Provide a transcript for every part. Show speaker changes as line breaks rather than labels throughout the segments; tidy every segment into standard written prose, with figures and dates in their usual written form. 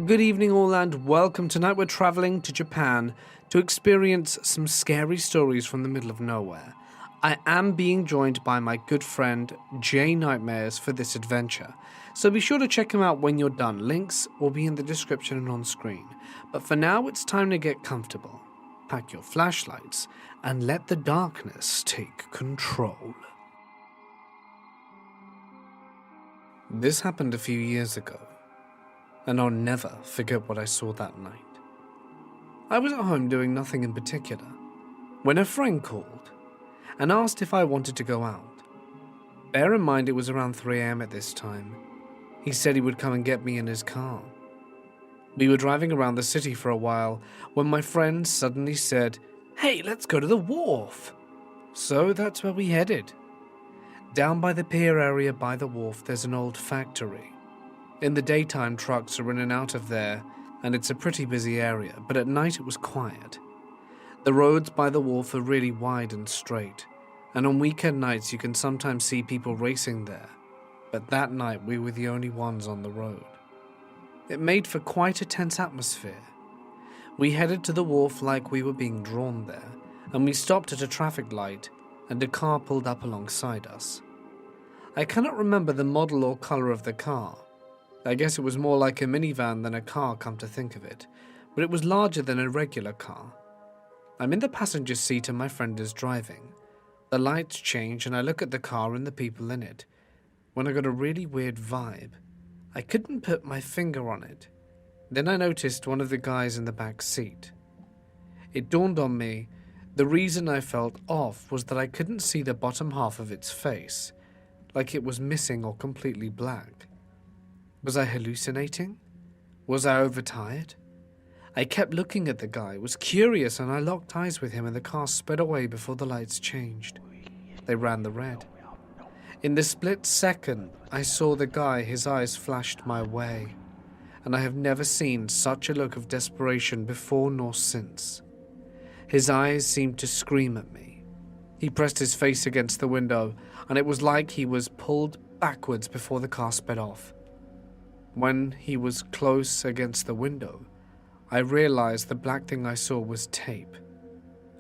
Good evening, all, and welcome. Tonight we're traveling to Japan to experience some scary stories from the middle of nowhere. I am being joined by my good friend Jay Nightmares for this adventure, so be sure to check him out when you're done. Links will be in the description and on screen. But for now, it's time to get comfortable. Pack your flashlights and let the darkness take control. This happened a few years ago, and I'll never forget what I saw that night. I was at home doing nothing in particular when a friend called and asked if I wanted to go out. Bear in mind it was around 3 a.m. at this time. He said he would come and get me in his car. We were driving around the city for a while when my friend suddenly said, "Hey, let's go to the wharf." So that's where we headed. Down by the pier area by the wharf, there's an old factory. In the daytime, trucks are in and out of there, and it's a pretty busy area, but at night it was quiet. The roads by the wharf are really wide and straight, and on weekend nights you can sometimes see people racing there, but that night we were the only ones on the road. It made for quite a tense atmosphere. We headed to the wharf like we were being drawn there, and we stopped at a traffic light, and a car pulled up alongside us. I cannot remember the model or colour of the car. I guess it was more like a minivan than a car, come to think of it, but it was larger than a regular car. I'm in the passenger seat and my friend is driving. The lights change and I look at the car and the people in it, when I got a really weird vibe. I couldn't put my finger on it. Then I noticed one of the guys in the back seat. It dawned on me, the reason I felt off was that I couldn't see the bottom half of its face, like it was missing or completely black. Was I hallucinating? Was I overtired? I kept looking at the guy, was curious, and I locked eyes with him and the car sped away before the lights changed. They ran the red. In the split second, I saw the guy, his eyes flashed my way, and I have never seen such a look of desperation before nor since. His eyes seemed to scream at me. He pressed his face against the window, and it was like he was pulled backwards before the car sped off. When he was close against the window, I realized the black thing I saw was tape,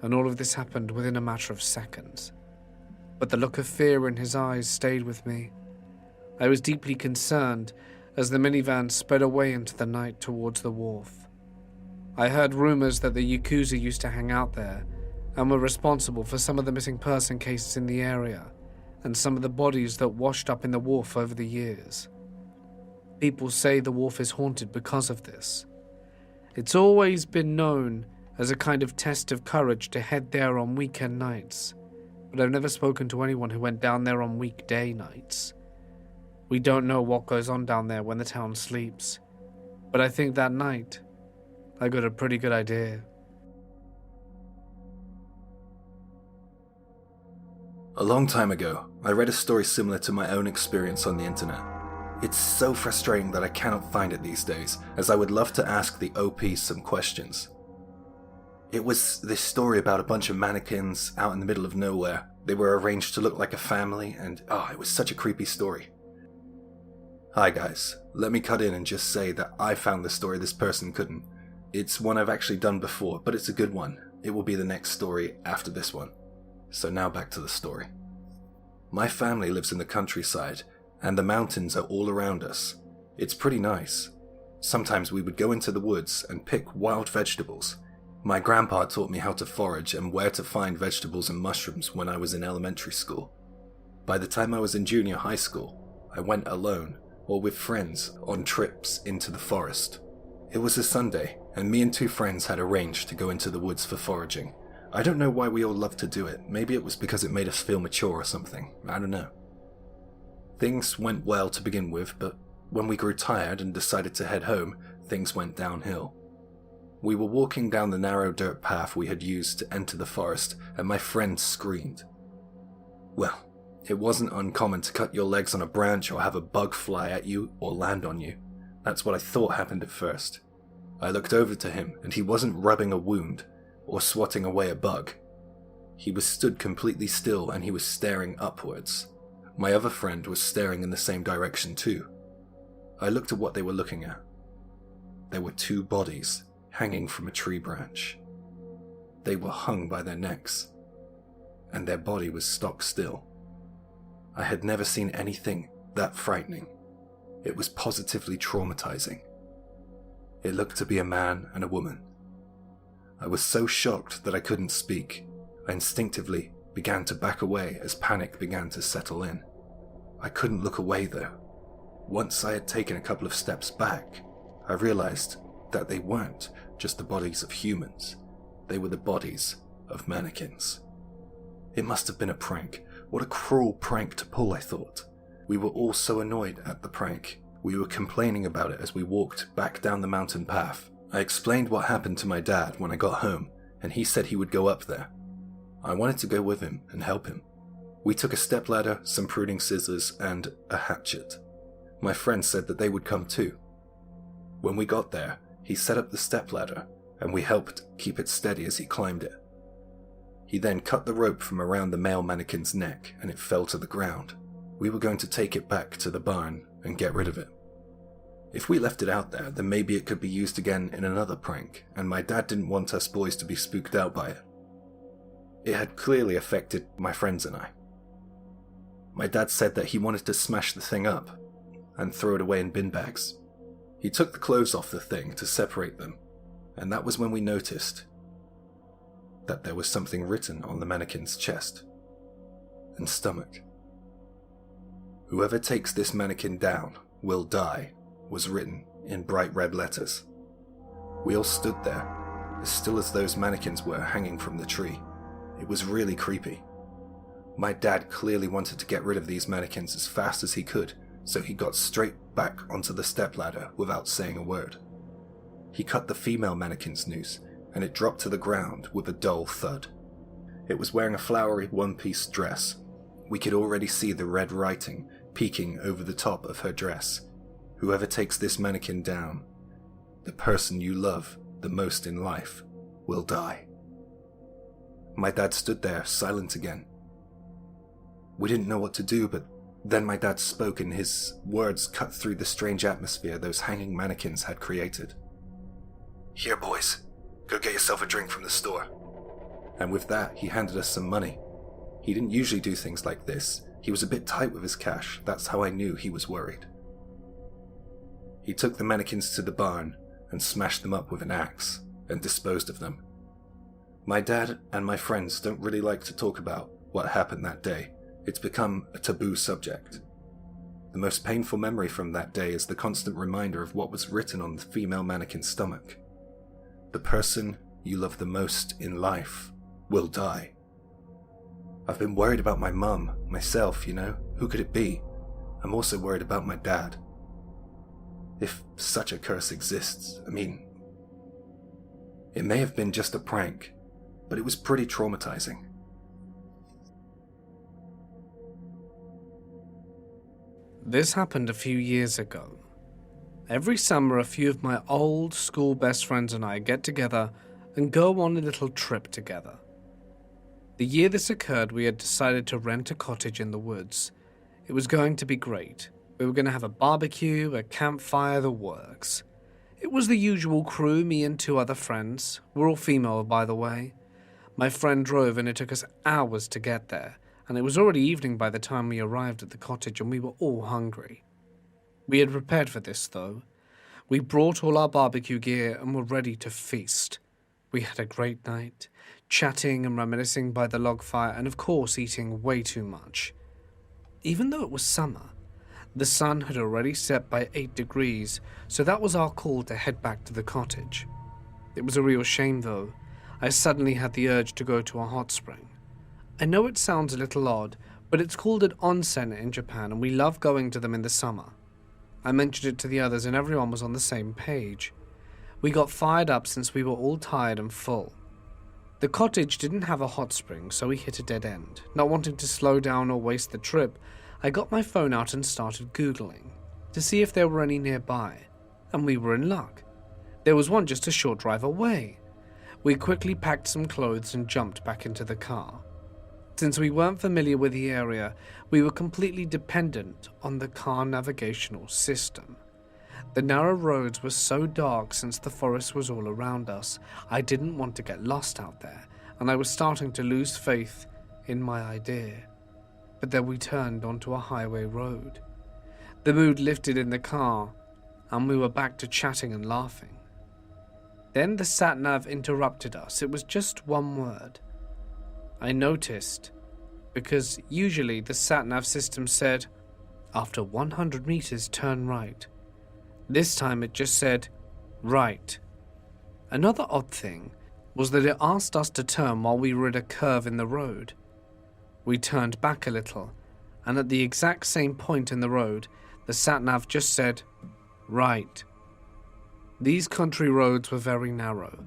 and all of this happened within a matter of seconds. But the look of fear in his eyes stayed with me. I was deeply concerned as the minivan sped away into the night towards the wharf. I heard rumors that the Yakuza used to hang out there and were responsible for some of the missing person cases in the area and some of the bodies that washed up in the wharf over the years. People say the wharf is haunted because of this. It's always been known as a kind of test of courage to head there on weekend nights, but I've never spoken to anyone who went down there on weekday nights. We don't know what goes on down there when the town sleeps, but I think that night I got a pretty good idea.
A long time ago, I read a story similar to my own experience on the internet. It's so frustrating that I cannot find it these days, as I would love to ask the OP some questions. It was this story about a bunch of mannequins out in the middle of nowhere. They were arranged to look like a family, and it was such a creepy story. Hi guys, let me cut in and just say that I found the story this person couldn't. It's one I've actually done before, but it's a good one. It will be the next story after this one. So now back to the story. My family lives in the countryside, and the mountains are all around us. It's pretty nice. Sometimes we would go into the woods and pick wild vegetables. My grandpa taught me how to forage and where to find vegetables and mushrooms when I was in elementary school. By the time I was in junior high school, I went alone or with friends on trips into the forest. It was a Sunday, and me and 2 friends had arranged to go into the woods for foraging. I don't know why we all loved to do it. Maybe it was because it made us feel mature or something. I don't know. Things went well to begin with, but when we grew tired and decided to head home, things went downhill. We were walking down the narrow dirt path we had used to enter the forest, and my friend screamed. Well, it wasn't uncommon to cut your legs on a branch or have a bug fly at you or land on you. That's what I thought happened at first. I looked over to him, and he wasn't rubbing a wound or swatting away a bug. He was stood completely still and he was staring upwards. My other friend was staring in the same direction too. I looked at what they were looking at. there were 2 bodies hanging from a tree branch. They were hung by their necks, and their body was stock still. I had never seen anything that frightening. It was positively traumatizing. It looked to be a man and a woman. I was so shocked that I couldn't speak. I instinctively began to back away as panic began to settle in. I couldn't look away though. Once I had taken a couple of steps back, I realized that they weren't just the bodies of humans. They were the bodies of mannequins. It must have been a prank. What a cruel prank to pull, I thought. We were all so annoyed at the prank. We were complaining about it as we walked back down the mountain path. I explained what happened to my dad when I got home, and he said he would go up there. I wanted to go with him and help him. We took a stepladder, some pruning scissors, and a hatchet. My friend said that they would come too. When we got there, he set up the stepladder, and we helped keep it steady as he climbed it. He then cut the rope from around the male mannequin's neck, and it fell to the ground. We were going to take it back to the barn and get rid of it. If we left it out there, then maybe it could be used again in another prank, and my dad didn't want us boys to be spooked out by it. It had clearly affected my friends and I. My dad said that he wanted to smash the thing up and throw it away in bin bags. He took the clothes off the thing to separate them, and that was when we noticed that there was something written on the mannequin's chest and stomach. "Whoever takes this mannequin down will die," was written in bright red letters. We all stood there, as still as those mannequins were hanging from the tree. It was really creepy. My dad clearly wanted to get rid of these mannequins as fast as he could, so he got straight back onto the stepladder without saying a word. He cut the female mannequin's noose, and it dropped to the ground with a dull thud. It was wearing a flowery one-piece dress. We could already see the red writing peeking over the top of her dress. "Whoever takes this mannequin down, the person you love the most in life, will die." My dad stood there, silent again. We didn't know what to do, but then my dad spoke and his words cut through the strange atmosphere those hanging mannequins had created. "Here, boys, go get yourself a drink from the store." And with that, he handed us some money. He didn't usually do things like this. He was a bit tight with his cash. That's how I knew he was worried. He took the mannequins to the barn and smashed them up with an axe and disposed of them. My dad and my friends don't really like to talk about what happened that day. It's become a taboo subject. The most painful memory from that day is the constant reminder of what was written on the female mannequin's stomach. "The person you love the most in life will die." I've been worried about my mum, myself, you know. Who could it be? I'm also worried about my dad. If such a curse exists, I mean, it may have been just a prank, but it was pretty traumatizing.
This happened a few years ago. Every summer, a few of my old school best friends and I get together and go on a little trip together. The year this occurred, we had decided to rent a cottage in the woods. It was going to be great. We were going to have a barbecue, a campfire, the works. It was the usual crew, me and 2 other friends. We're all female, by the way. My friend drove and it took us hours to get there, and it was already evening by the time we arrived at the cottage and we were all hungry. We had prepared for this, though. We brought all our barbecue gear and were ready to feast. We had a great night, chatting and reminiscing by the log fire and of course eating way too much. Even though it was summer, the sun had already set by 8 degrees, so that was our call to head back to the cottage. It was a real shame, though. I suddenly had the urge to go to a hot spring. I know it sounds a little odd, but it's called an onsen in Japan, and we love going to them in the summer. I mentioned it to the others, and everyone was on the same page. We got fired up since we were all tired and full. The cottage didn't have a hot spring, so we hit a dead end. Not wanting to slow down or waste the trip, I got my phone out and started Googling to see if there were any nearby, and we were in luck. There was one just a short drive away. We quickly packed some clothes and jumped back into the car. Since we weren't familiar with the area, we were completely dependent on the car navigational system. The narrow roads were so dark since the forest was all around us. I didn't want to get lost out there, and I was starting to lose faith in my idea. But then we turned onto a highway road. The mood lifted in the car, and we were back to chatting and laughing. Then the sat-nav interrupted us. It was just one word. I noticed, because usually the sat-nav system said, "After 100 meters, turn right." This time it just said, "Right." Another odd thing was that it asked us to turn while we were at a curve in the road. We turned back a little, and at the exact same point in the road, the sat-nav just said, "Right." These country roads were very narrow.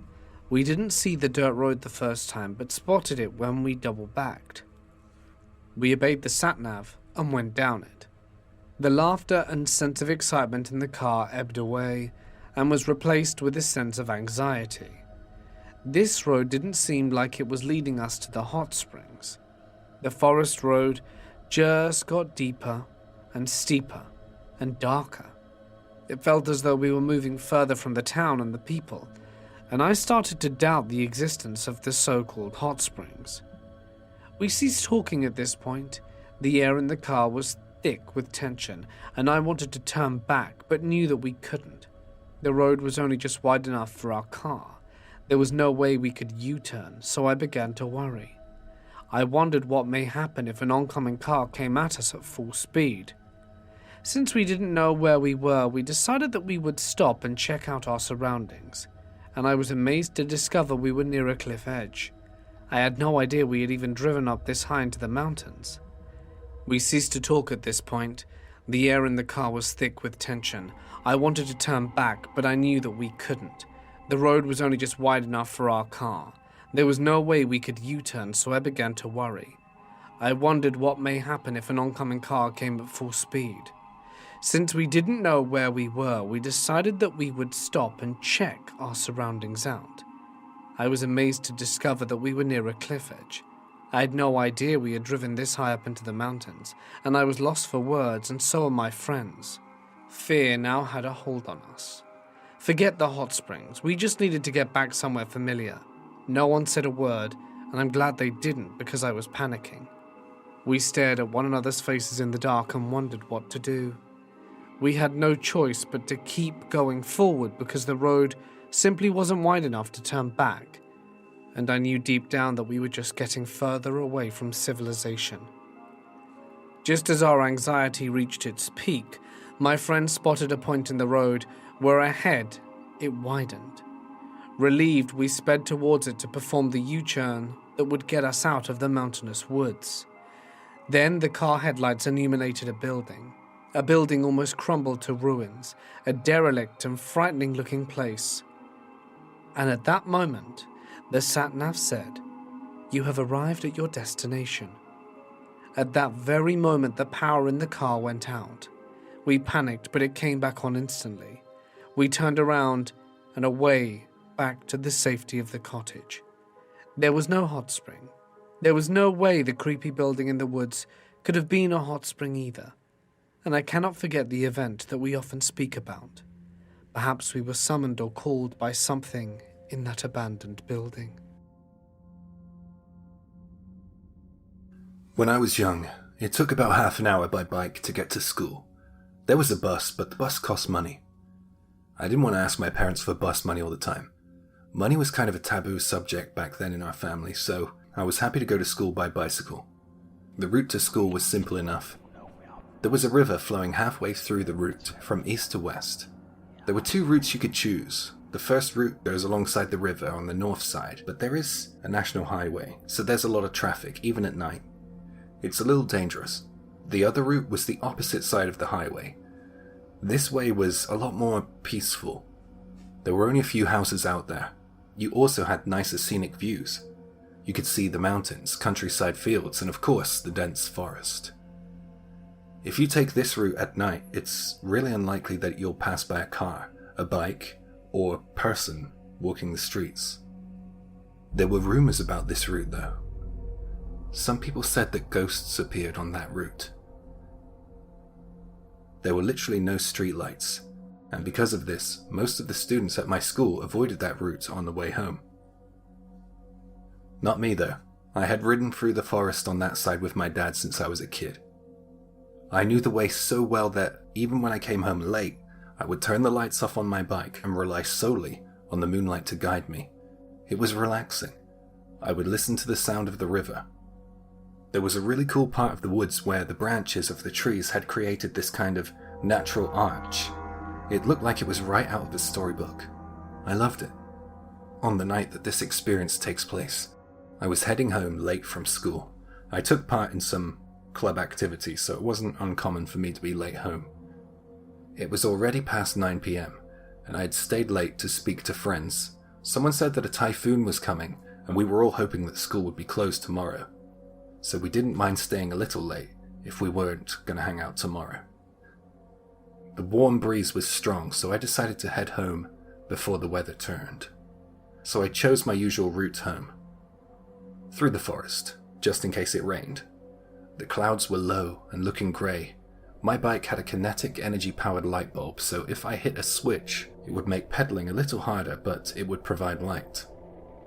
We didn't see the dirt road the first time, but spotted it when we double-backed. We obeyed the sat-nav and went down it. The laughter and sense of excitement in the car ebbed away and was replaced with a sense of anxiety. This road didn't seem like it was leading us to the hot springs. The forest road just got deeper and steeper and darker. It felt as though we were moving further from the town and the people, and I started to doubt the existence of the so-called hot springs. We ceased talking at this point. The air in the car was thick with tension, and I wanted to turn back, but knew that we couldn't. The road was only just wide enough for our car. There was no way we could U-turn, so I began to worry. I wondered what may happen if an oncoming car came at us at full speed. Since we didn't know where we were, we decided that we would stop and check out our surroundings, and I was amazed to discover we were near a cliff edge. I had no idea we had even driven up this high into the mountains. We ceased to talk at this point. The air in the car was thick with tension. I wanted to turn back, but I knew that we couldn't. The road was only just wide enough for our car. There was no way we could U-turn, so I began to worry. I wondered what may happen if an oncoming car came at full speed. Since we didn't know where we were, we decided that we would stop and check our surroundings out. I was amazed to discover that we were near a cliff edge. I had no idea we had driven this high up into the mountains, and I was lost for words, and so were my friends. Fear now had a hold on us. Forget the hot springs, we just needed to get back somewhere familiar. No one said a word, and I'm glad they didn't because I was panicking. We stared at one another's faces in the dark and wondered what to do. We had no choice but to keep going forward because the road simply wasn't wide enough to turn back, and I knew deep down that we were just getting further away from civilization. Just as our anxiety reached its peak, my friend spotted a point in the road where ahead it widened. Relieved, we sped towards it to perform the U-turn that would get us out of the mountainous woods. Then the car headlights illuminated a building. A building almost crumbled to ruins, a derelict and frightening-looking place. And at that moment, the sat-nav said, "You have arrived at your destination." At that very moment, the power in the car went out. We panicked, but it came back on instantly. We turned around and away back to the safety of the cottage. There was no hot spring. There was no way the creepy building in the woods could have been a hot spring either. And I cannot forget the event that we often speak about. Perhaps we were summoned or called by something in that abandoned building.
When I was young, it took about half an hour by bike to get to school. There was a bus, but the bus cost money. I didn't want to ask my parents for bus money all the time. Money was kind of a taboo subject back then in our family, so I was happy to go to school by bicycle. The route to school was simple enough. There was a river flowing halfway through the route, from east to west. There were two routes you could choose. The first route goes alongside the river on the north side, but there is a national highway, so there's a lot of traffic, even at night. It's a little dangerous. The other route was the opposite side of the highway. This way was a lot more peaceful. There were only a few houses out there. You also had nicer scenic views. You could see the mountains, countryside fields, and of course, the dense forest. If you take this route at night, it's really unlikely that you'll pass by a car, a bike, or a person walking the streets. There were rumors about this route though. Some people said that ghosts appeared on that route. There were literally no streetlights. and because of this, most of the students at my school avoided that route on the way home. Not me though. I had ridden through the forest on that side with my dad since I was a kid. I knew the way so well that even when I came home late, I would turn the lights off on my bike and rely solely on the moonlight to guide me. It was relaxing. I would listen to the sound of the river. There was a really cool part of the woods where the branches of the trees had created this kind of natural arch. It looked like it was right out of a storybook. I loved it. On the night that this experience takes place, I was heading home late from school. I took part in some club activities, so it wasn't uncommon for me to be late home. It was already past 9 p.m, and I had stayed late to speak to friends. Someone said that a typhoon was coming, and we were all hoping that school would be closed tomorrow. So we didn't mind staying a little late if we weren't going to hang out tomorrow. The warm breeze was strong, so I decided to head home before the weather turned. So I chose my usual route home, through the forest, just in case it rained. The clouds were low and looking grey. My bike had a kinetic energy-powered light bulb, so if I hit a switch, it would make pedaling a little harder, but it would provide light.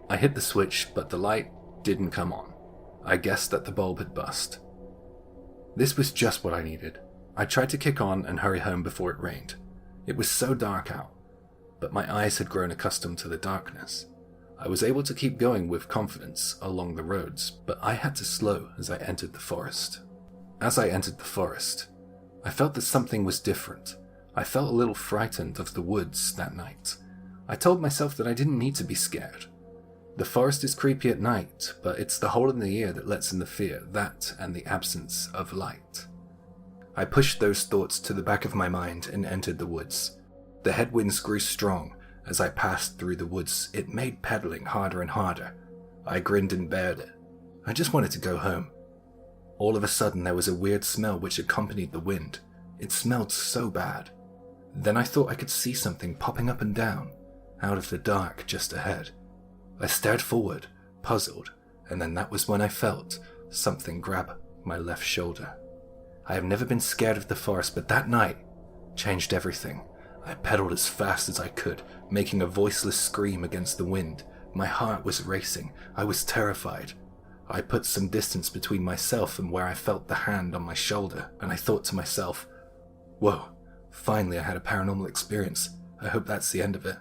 I hit the switch, but the light didn't come on. I guessed that the bulb had bust. This was just what I needed. I tried to kick on and hurry home before it rained. It was so dark out, but my eyes had grown accustomed to the darkness. I was able to keep going with confidence along the roads, but I had to slow as I entered the forest. As I entered the forest, I felt that something was different. I felt a little frightened of the woods that night. I told myself that I didn't need to be scared. The forest is creepy at night, but it's the hole in the ear that lets in the fear, that and the absence of light. I pushed those thoughts to the back of my mind and entered the woods. The headwinds grew strong. As I passed through the woods, it made pedaling harder and harder. I grinned and bared it. I just wanted to go home. All of a sudden, there was a weird smell which accompanied the wind. It smelled so bad. Then I thought I could see something popping up and down, out of the dark just ahead. I stared forward, puzzled, and then that was when I felt something grab my left shoulder. I have never been scared of the forest, but that night changed everything. I pedaled as fast as I could, making a voiceless scream against the wind. My heart was racing. I was terrified. I put some distance between myself and where I felt the hand on my shoulder, and I thought to myself, whoa, finally I had a paranormal experience. I hope that's the end of it.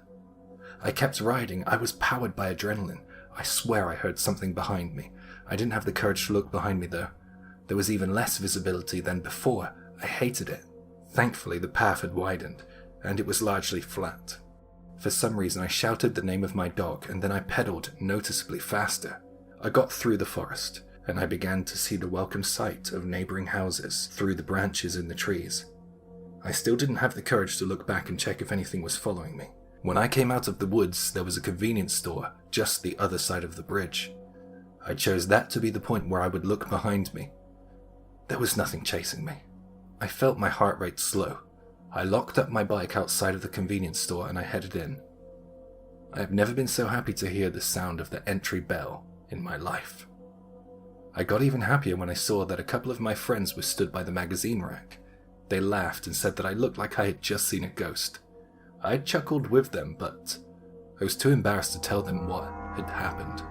I kept riding. I was powered by adrenaline. I swear I heard something behind me. I didn't have the courage to look behind me though. There was even less visibility than before. I hated it. Thankfully, the path had widened, and it was largely flat. For some reason, I shouted the name of my dog, and then I pedaled noticeably faster. I got through the forest, and I began to see the welcome sight of neighboring houses through the branches in the trees. I still didn't have the courage to look back and check if anything was following me. When I came out of the woods, there was a convenience store just the other side of the bridge. I chose that to be the point where I would look behind me. There was nothing chasing me. I felt my heart rate slow. I locked up my bike outside of the convenience store and I headed in. I have never been so happy to hear the sound of the entry bell in my life. I got even happier when I saw that a couple of my friends were stood by the magazine rack. They laughed and said that I looked like I had just seen a ghost. I chuckled with them, but I was too embarrassed to tell them what had happened.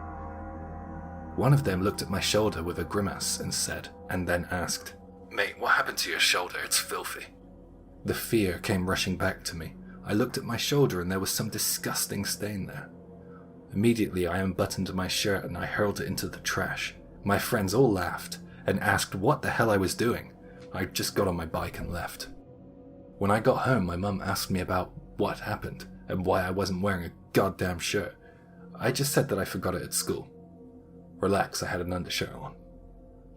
One of them looked at my shoulder with a grimace and then asked, "Mate, what happened to your shoulder? It's filthy." The fear came rushing back to me. I looked at my shoulder and there was some disgusting stain there. Immediately I unbuttoned my shirt and I hurled it into the trash. My friends all laughed and asked what the hell I was doing. I just got on my bike and left. When I got home, my mum asked me about what happened and why I wasn't wearing a goddamn shirt. I just said that I forgot it at school. Relax, I had an undershirt on.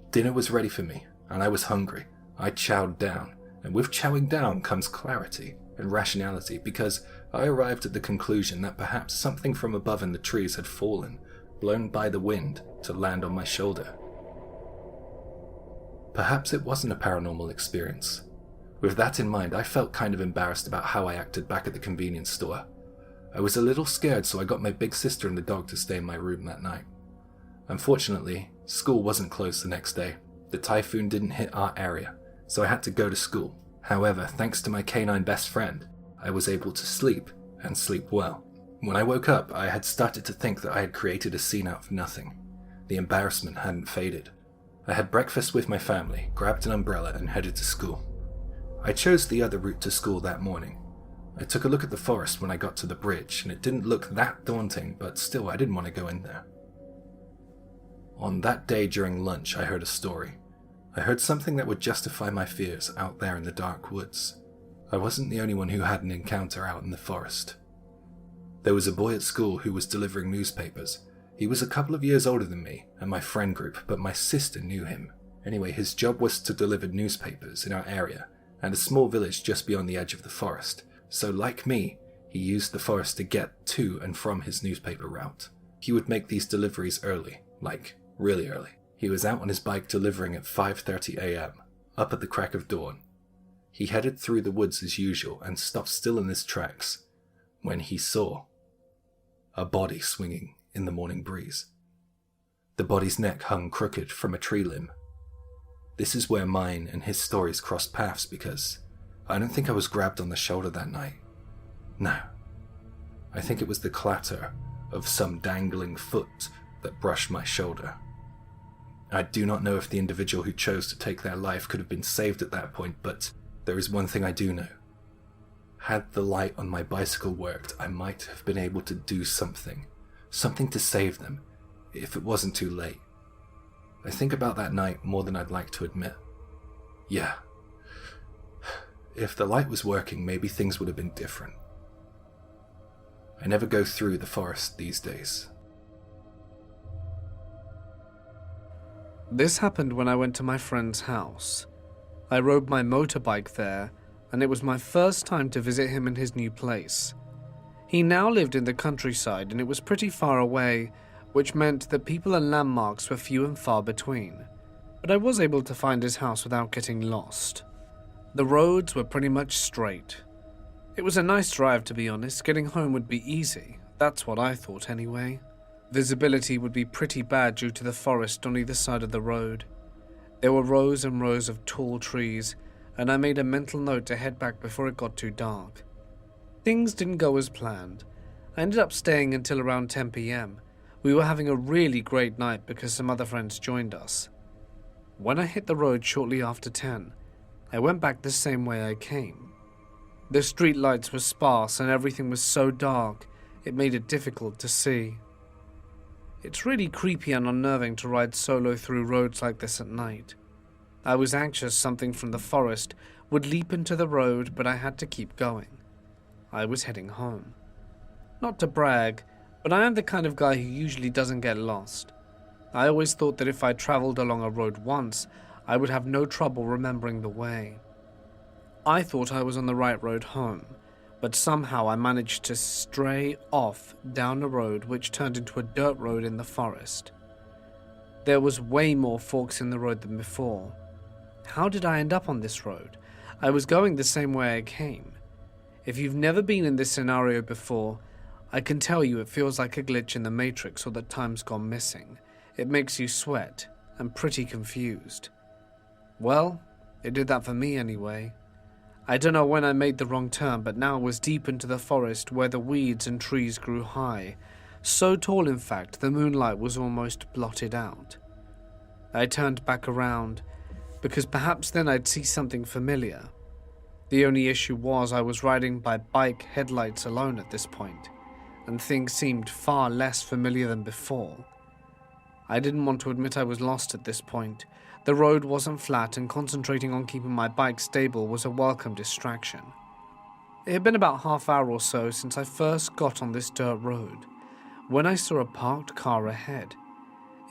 Dinner was ready for me, and I was hungry. I chowed down, and with chowing down comes clarity and rationality, because I arrived at the conclusion that perhaps something from above in the trees had fallen, blown by the wind to land on my shoulder. Perhaps it wasn't a paranormal experience. With that in mind, I felt kind of embarrassed about how I acted back at the convenience store. I was a little scared, so I got my big sister and the dog to stay in my room that night. Unfortunately, school wasn't closed the next day. The typhoon didn't hit our area, so I had to go to school. However, thanks to my canine best friend, I was able to sleep, and sleep well. When I woke up, I had started to think that I had created a scene out of nothing. The embarrassment hadn't faded. I had breakfast with my family, grabbed an umbrella, and headed to school. I chose the other route to school that morning. I took a look at the forest when I got to the bridge, and it didn't look that daunting, but still I didn't want to go in there. On that day during lunch, I heard a story. I heard something that would justify my fears out there in the dark woods. I wasn't the only one who had an encounter out in the forest. There was a boy at school who was delivering newspapers. He was a couple of years older than me and my friend group, but my sister knew him. Anyway, his job was to deliver newspapers in our area and a small village just beyond the edge of the forest. So like me, he used the forest to get to and from his newspaper route. He would make these deliveries early, like really early. He was out on his bike delivering at 5:30 a.m., up at the crack of dawn. He headed through the woods as usual and stopped still in his tracks when he saw a body swinging in the morning breeze. The body's neck hung crooked from a tree limb. This is where mine and his stories crossed paths because I don't think I was grabbed on the shoulder that night. No. I think it was the clatter of some dangling foot that brushed my shoulder. I do not know if the individual who chose to take their life could have been saved at that point, but there is one thing I do know. Had the light on my bicycle worked, I might have been able to do something to save them, if it wasn't too late. I think about that night more than I'd like to admit. Yeah. If the light was working, maybe things would have been different. I never go through the forest these days.
This happened when I went to my friend's house. I rode my motorbike there, and it was my first time to visit him in his new place. He now lived in the countryside, and it was pretty far away, which meant that people and landmarks were few and far between. But I was able to find his house without getting lost. The roads were pretty much straight. It was a nice drive, to be honest. Getting home would be easy. That's what I thought anyway. Visibility would be pretty bad due to the forest on either side of the road. There were rows and rows of tall trees, and I made a mental note to head back before it got too dark. Things didn't go as planned. I ended up staying until around 10 p.m. We were having a really great night because some other friends joined us. When I hit the road shortly after 10, I went back the same way I came. The street lights were sparse and everything was so dark, it made it difficult to see. It's really creepy and unnerving to ride solo through roads like this at night. I was anxious something from the forest would leap into the road, but I had to keep going. I was heading home. Not to brag, but I am the kind of guy who usually doesn't get lost. I always thought that if I traveled along a road once, I would have no trouble remembering the way. I thought I was on the right road home, but somehow I managed to stray off down a road which turned into a dirt road in the forest. There was way more forks in the road than before. How did I end up on this road? I was going the same way I came. If you've never been in this scenario before, I can tell you it feels like a glitch in the Matrix or that time's gone missing. It makes you sweat and pretty confused. Well, it did that for me anyway. I don't know when I made the wrong turn, but now I was deep into the forest where the weeds and trees grew high. So tall, in fact, the moonlight was almost blotted out. I turned back around, because perhaps then I'd see something familiar. The only issue was I was riding by bike headlights alone at this point, and things seemed far less familiar than before. I didn't want to admit I was lost at this point. The road wasn't flat, and concentrating on keeping my bike stable was a welcome distraction. It had been about half hour or so since I first got on this dirt road, when I saw a parked car ahead.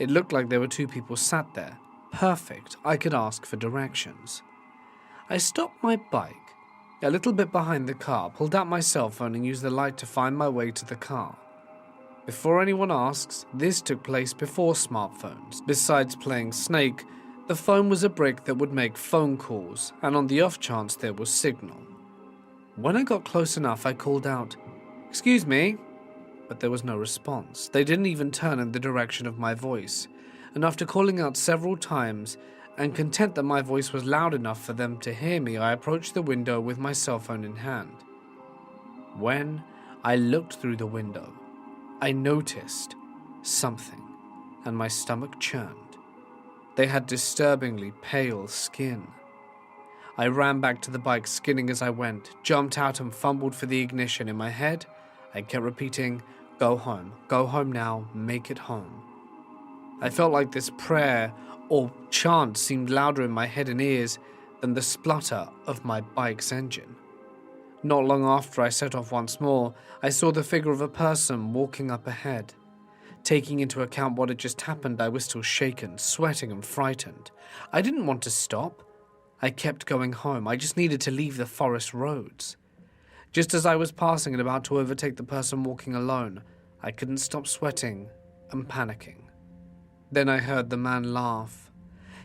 It looked like there were two people sat there. Perfect, I could ask for directions. I stopped my bike, a little bit behind the car, pulled out my cell phone and used the light to find my way to the car. Before anyone asks, this took place before smartphones. Besides playing Snake, the phone was a brick that would make phone calls, and on the off chance there was signal. When I got close enough, I called out, "Excuse me," but there was no response. They didn't even turn in the direction of my voice, and after calling out several times, and content that my voice was loud enough for them to hear me, I approached the window with my cell phone in hand. When I looked through the window, I noticed something, and my stomach churned. They had disturbingly pale skin. I ran back to the bike, skinning as I went, jumped out and fumbled for the ignition. In my head, I kept repeating, go home now, make it home. I felt like this prayer or chant seemed louder in my head and ears than the splutter of my bike's engine. Not long after I set off once more, I saw the figure of a person walking up ahead. Taking into account what had just happened, I was still shaken, sweating and frightened. I didn't want to stop. I kept going home. I just needed to leave the forest roads. Just as I was passing and about to overtake the person walking alone, I couldn't stop sweating and panicking. Then I heard the man laugh.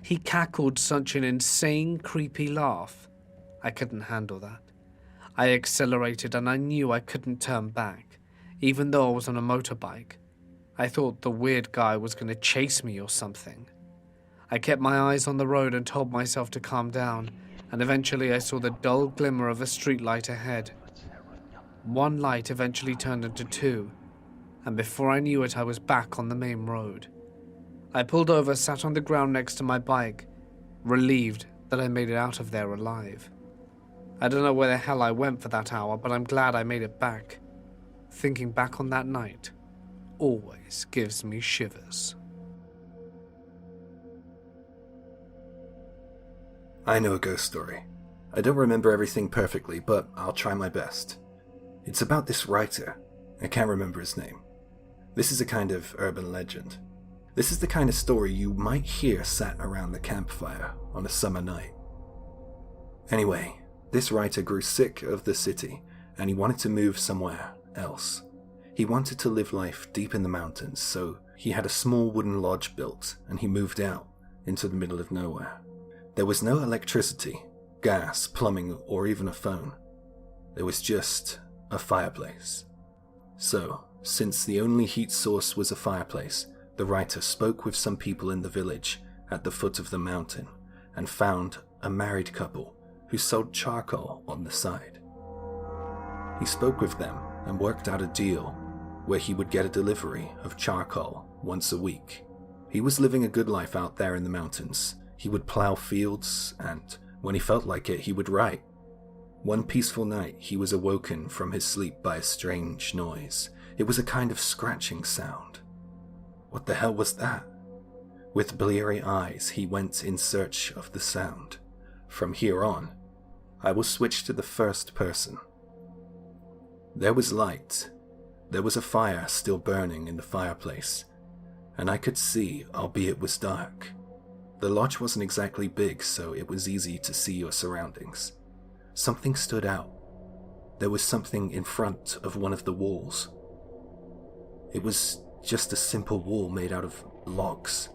He cackled such an insane, creepy laugh. I couldn't handle that. I accelerated and I knew I couldn't turn back, even though I was on a motorbike. I thought the weird guy was going to chase me or something. I kept my eyes on the road and told myself to calm down, and eventually I saw the dull glimmer of a streetlight ahead. One light eventually turned into two, and before I knew it, I was back on the main road. I pulled over, sat on the ground next to my bike, relieved that I made it out of there alive. I don't know where the hell I went for that hour, but I'm glad I made it back. Thinking back on that night always gives me shivers.
I know a ghost story. I don't remember everything perfectly, but I'll try my best. It's about this writer. I can't remember his name. This is a kind of urban legend. This is the kind of story you might hear sat around the campfire on a summer night. Anyway, this writer grew sick of the city, and he wanted to move somewhere else. He wanted to live life deep in the mountains, so he had a small wooden lodge built, and he moved out into the middle of nowhere. There was no electricity, gas, plumbing, or even a phone. There was just a fireplace. So, since the only heat source was a fireplace, the writer spoke with some people in the village at the foot of the mountain and found a married couple who sold charcoal on the side. He spoke with them and worked out a deal where he would get a delivery of charcoal once a week. He was living a good life out there in the mountains. He would plow fields, and when he felt like it, he would write. One peaceful night, he was awoken from his sleep by a strange noise. It was a kind of scratching sound. What the hell was that? With bleary eyes, he went in search of the sound. From here on, I will switch to the first person. There was light. There was a fire still burning in the fireplace, and I could see, albeit it was dark. The lodge wasn't exactly big, so it was easy to see your surroundings. Something stood out. There was something in front of one of the walls. It was just a simple wall made out of logs,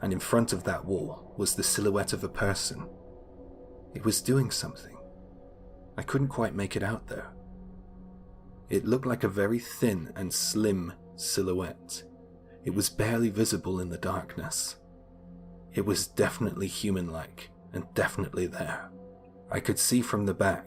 and in front of that wall was the silhouette of a person. It was doing something. I couldn't quite make it out though. It looked like a very thin and slim silhouette. It was barely visible in the darkness. It was definitely human-like and definitely there. I could see from the back.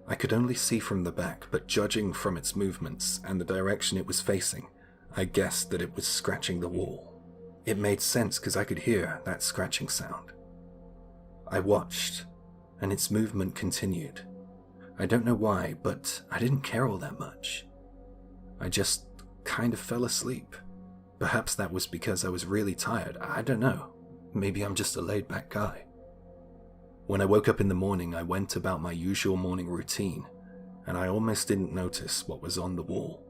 I could only see from the back, but judging from its movements and the direction it was facing, I guessed that it was scratching the wall. It made sense because I could hear that scratching sound. I watched, and its movement continued. I don't know why, but I didn't care all that much. I just kind of fell asleep. Perhaps that was because I was really tired. I don't know. Maybe I'm just a laid-back guy. When I woke up in the morning, I went about my usual morning routine, and I almost didn't notice what was on the wall.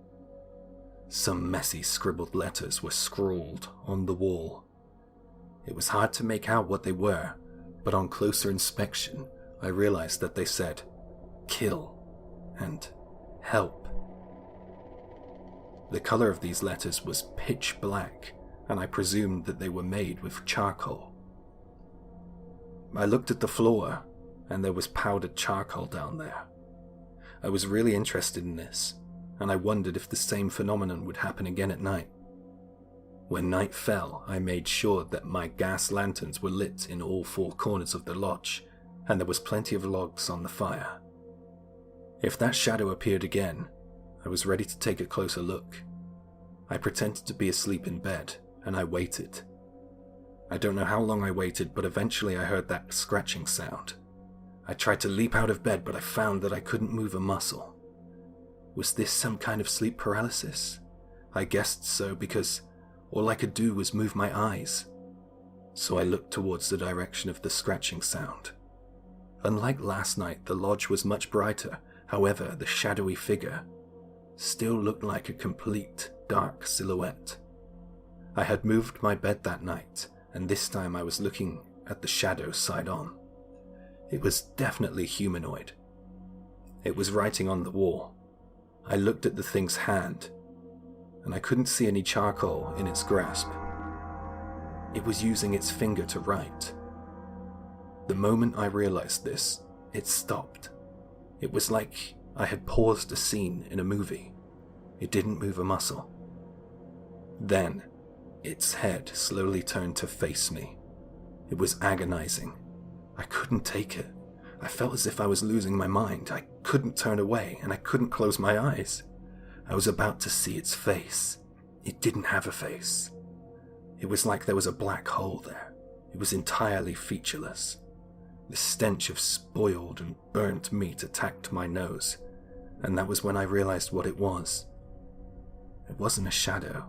Some messy scribbled letters were scrawled on the wall. It was hard to make out what they were, but on closer inspection, I realized that they said, "Kill" and "Help." The color of these letters was pitch black, and I presumed that they were made with charcoal. I looked at the floor, and there was powdered charcoal down there. I was really interested in this, and I wondered if the same phenomenon would happen again at night. When night fell, I made sure that my gas lanterns were lit in all four corners of the lodge, and there was plenty of logs on the fire. If that shadow appeared again, I was ready to take a closer look. I pretended to be asleep in bed, and I waited. I don't know how long I waited, but eventually I heard that scratching sound. I tried to leap out of bed, but I found that I couldn't move a muscle. Was this some kind of sleep paralysis? I guessed so because all I could do was move my eyes. So I looked towards the direction of the scratching sound. Unlike last night, the lodge was much brighter. However, the shadowy figure still looked like a complete dark silhouette. I had moved my bed that night, and this time I was looking at the shadow side on. It was definitely humanoid. It was writing on the wall. I looked at the thing's hand, and I couldn't see any charcoal in its grasp. It was using its finger to write. The moment I realized this, it stopped. It was like I had paused a scene in a movie. It didn't move a muscle. Then, its head slowly turned to face me. It was agonizing. I couldn't take it. I felt as if I was losing my mind. I couldn't turn away, and I couldn't close my eyes. I was about to see its face. It didn't have a face. It was like there was a black hole there. It was entirely featureless. The stench of spoiled and burnt meat attacked my nose, and that was when I realized what it was. It wasn't a shadow.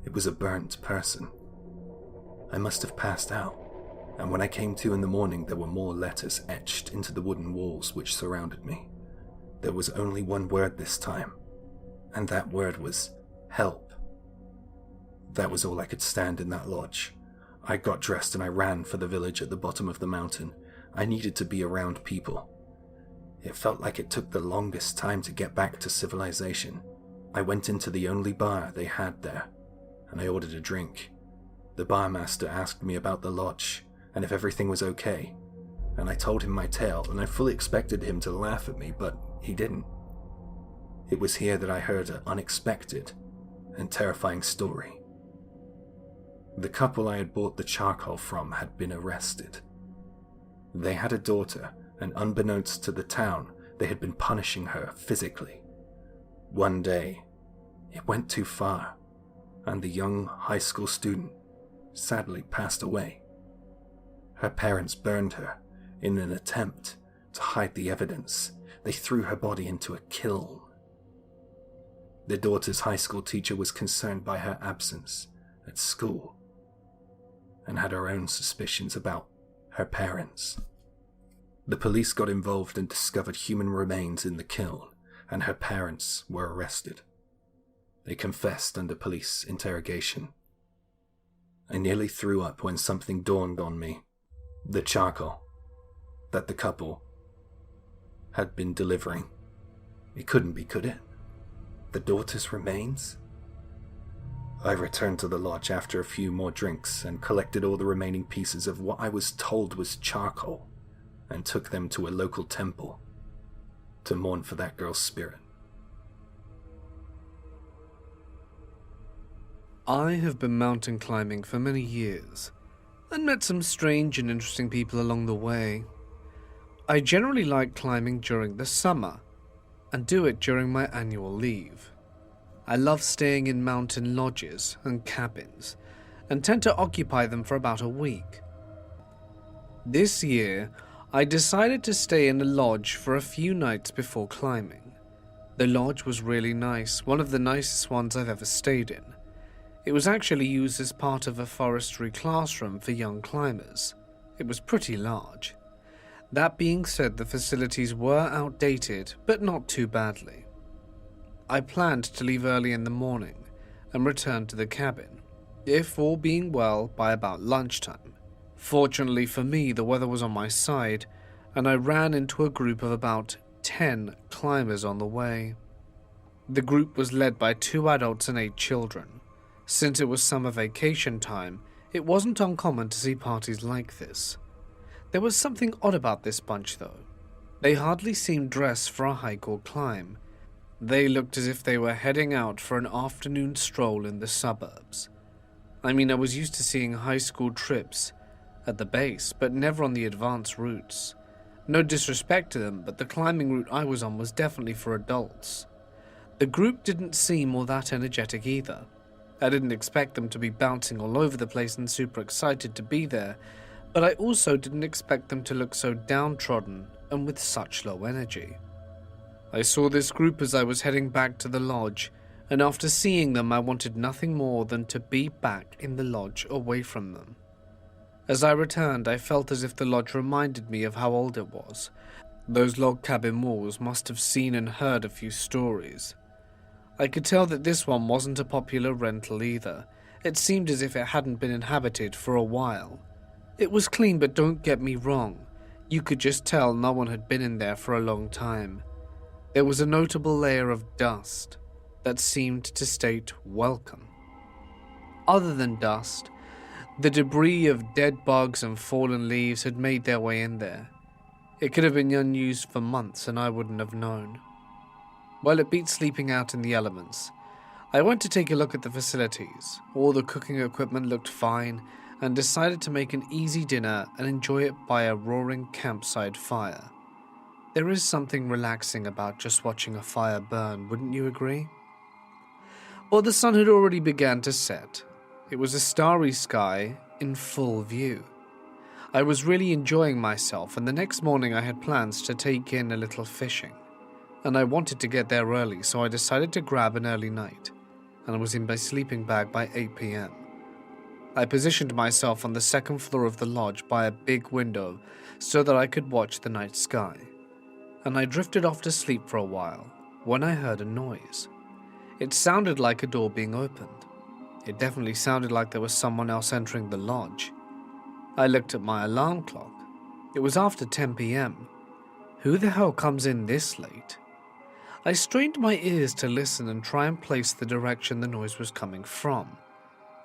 It was a burnt person. I must have passed out, and when I came to in the morning, there were more letters etched into the wooden walls which surrounded me. There was only one word this time, and that word was help. That was all I could stand in that lodge. I got dressed and I ran for the village at the bottom of the mountain. I needed to be around people. It felt like it took the longest time to get back to civilization. I went into the only bar they had there, and I ordered a drink. The barmaster asked me about the lodge, and if everything was okay, and I told him my tale, and I fully expected him to laugh at me, but he didn't. It was here that I heard an unexpected and terrifying story. The couple I had bought the charcoal from had been arrested. They had a daughter, and unbeknownst to the town, they had been punishing her physically. One day, it went too far, and the young high school student sadly passed away. Her parents burned her in an attempt to hide the evidence. They threw her body into a kiln. The daughter's high school teacher was concerned by her absence at school and had her own suspicions about her parents. The police got involved and discovered human remains in the kiln, and her parents were arrested. They confessed under police interrogation. I nearly threw up when something dawned on me. The charcoal that the couple had been delivering. It couldn't be, could it? The daughter's remains? I returned to the lodge after a few more drinks and collected all the remaining pieces of what I was told was charcoal and took them to a local temple to mourn for that girl's spirit.
I have been mountain climbing for many years and met some strange and interesting people along the way. I generally like climbing during the summer and do it during my annual leave. I love staying in mountain lodges and cabins and tend to occupy them for about a week. This year, I decided to stay in a lodge for a few nights before climbing. The lodge was really nice, one of the nicest ones I've ever stayed in. It was actually used as part of a forestry classroom for young climbers. It was pretty large. That being said, the facilities were outdated, but not too badly. I planned to leave early in the morning and return to the cabin, if all being well, by about lunchtime. Fortunately for me, the weather was on my side, and I ran into a group of about 10 climbers on the way. The group was led by 2 adults and 8 children. Since it was summer vacation time, it wasn't uncommon to see parties like this. There was something odd about this bunch, though. They hardly seemed dressed for a hike or climb. They looked as if they were heading out for an afternoon stroll in the suburbs. I mean, I was used to seeing high school trips at the base, but never on the advanced routes. No disrespect to them, but the climbing route I was on was definitely for adults. The group didn't seem all that energetic either. I didn't expect them to be bouncing all over the place and super excited to be there, but I also didn't expect them to look so downtrodden and with such low energy. I saw this group as I was heading back to the lodge, and after seeing them I wanted nothing more than to be back in the lodge away from them. As I returned, I felt as if the lodge reminded me of how old it was. Those log cabin walls must have seen and heard a few stories. I could tell that this one wasn't a popular rental either. It seemed as if it hadn't been inhabited for a while. It was clean, but don't get me wrong. You could just tell no one had been in there for a long time. There was a notable layer of dust that seemed to state welcome. Other than dust, the debris of dead bugs and fallen leaves had made their way in there. It could have been unused for months and I wouldn't have known. While it beat sleeping out in the elements, I went to take a look at the facilities. All the cooking equipment looked fine and decided to make an easy dinner and enjoy it by a roaring campsite fire. There is something relaxing about just watching a fire burn, wouldn't you agree? Well, the sun had already begun to set. It was a starry sky in full view. I was really enjoying myself, and the next morning I had plans to take in a little fishing. And I wanted to get there early, so I decided to grab an early night, and I was in my sleeping bag by 8 p.m. I positioned myself on the second floor of the lodge by a big window so that I could watch the night sky, and I drifted off to sleep for a while when I heard a noise. It sounded like a door being opened. It definitely sounded like there was someone else entering the lodge. I looked at my alarm clock. It was after 10 p.m. Who the hell comes in this late? I strained my ears to listen and try and place the direction the noise was coming from.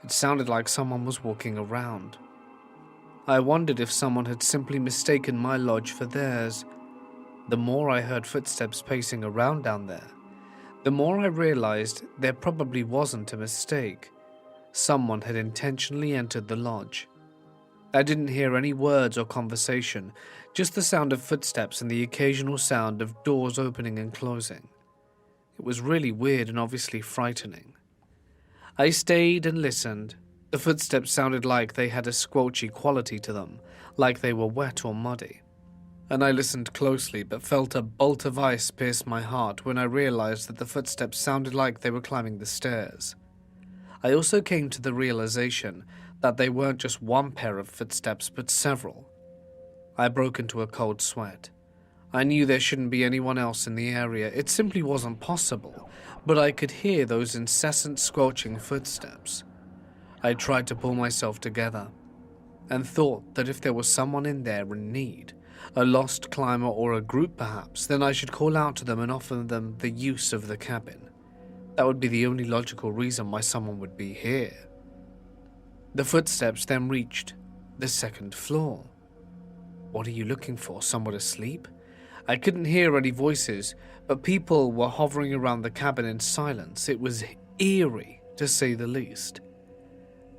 It sounded like someone was walking around. I wondered if someone had simply mistaken my lodge for theirs. The more I heard footsteps pacing around down there, the more I realized there probably wasn't a mistake. Someone had intentionally entered the lodge. I didn't hear any words or conversation, just the sound of footsteps and the occasional sound of doors opening and closing. It was really weird and obviously frightening. I stayed and listened. The footsteps sounded like they had a squelchy quality to them, like they were wet or muddy. And I listened closely but felt a bolt of ice pierce my heart when I realized that the footsteps sounded like they were climbing the stairs. I also came to the realization that they weren't just one pair of footsteps but several. I broke into a cold sweat. I knew there shouldn't be anyone else in the area. It simply wasn't possible, but I could hear those incessant squelching footsteps. I tried to pull myself together and thought that if there was someone in there in need, a lost climber or a group perhaps, then I should call out to them and offer them the use of the cabin. That would be the only logical reason why someone would be here. The footsteps then reached the second floor. What are you looking for? Someone asleep? I couldn't hear any voices, but people were hovering around the cabin in silence. It was eerie, to say the least.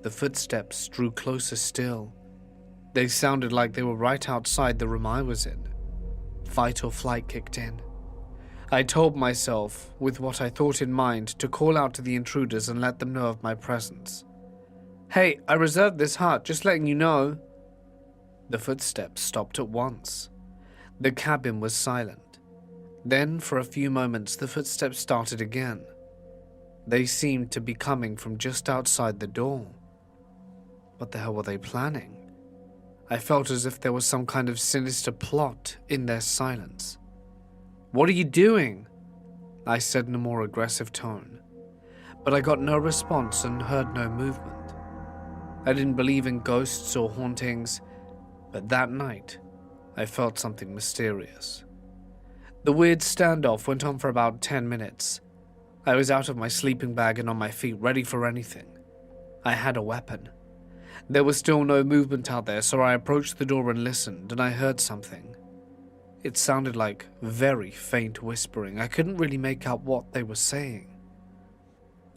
The footsteps drew closer still. They sounded like they were right outside the room I was in. Fight or flight kicked in. I told myself, with what I thought in mind, to call out to the intruders and let them know of my presence. "Hey, I reserved this hut, just letting you know." The footsteps stopped at once. The cabin was silent. Then, for a few moments, the footsteps started again. They seemed to be coming from just outside the door. What the hell were they planning? I felt as if there was some kind of sinister plot in their silence. "What are you doing?" I said in a more aggressive tone. But I got no response and heard no movement. I didn't believe in ghosts or hauntings, but that night, I felt something mysterious. The weird standoff went on for about 10 minutes. I was out of my sleeping bag and on my feet, ready for anything. I had a weapon. There was still no movement out there, so I approached the door and listened, and I heard something. It sounded like very faint whispering. I couldn't really make out what they were saying.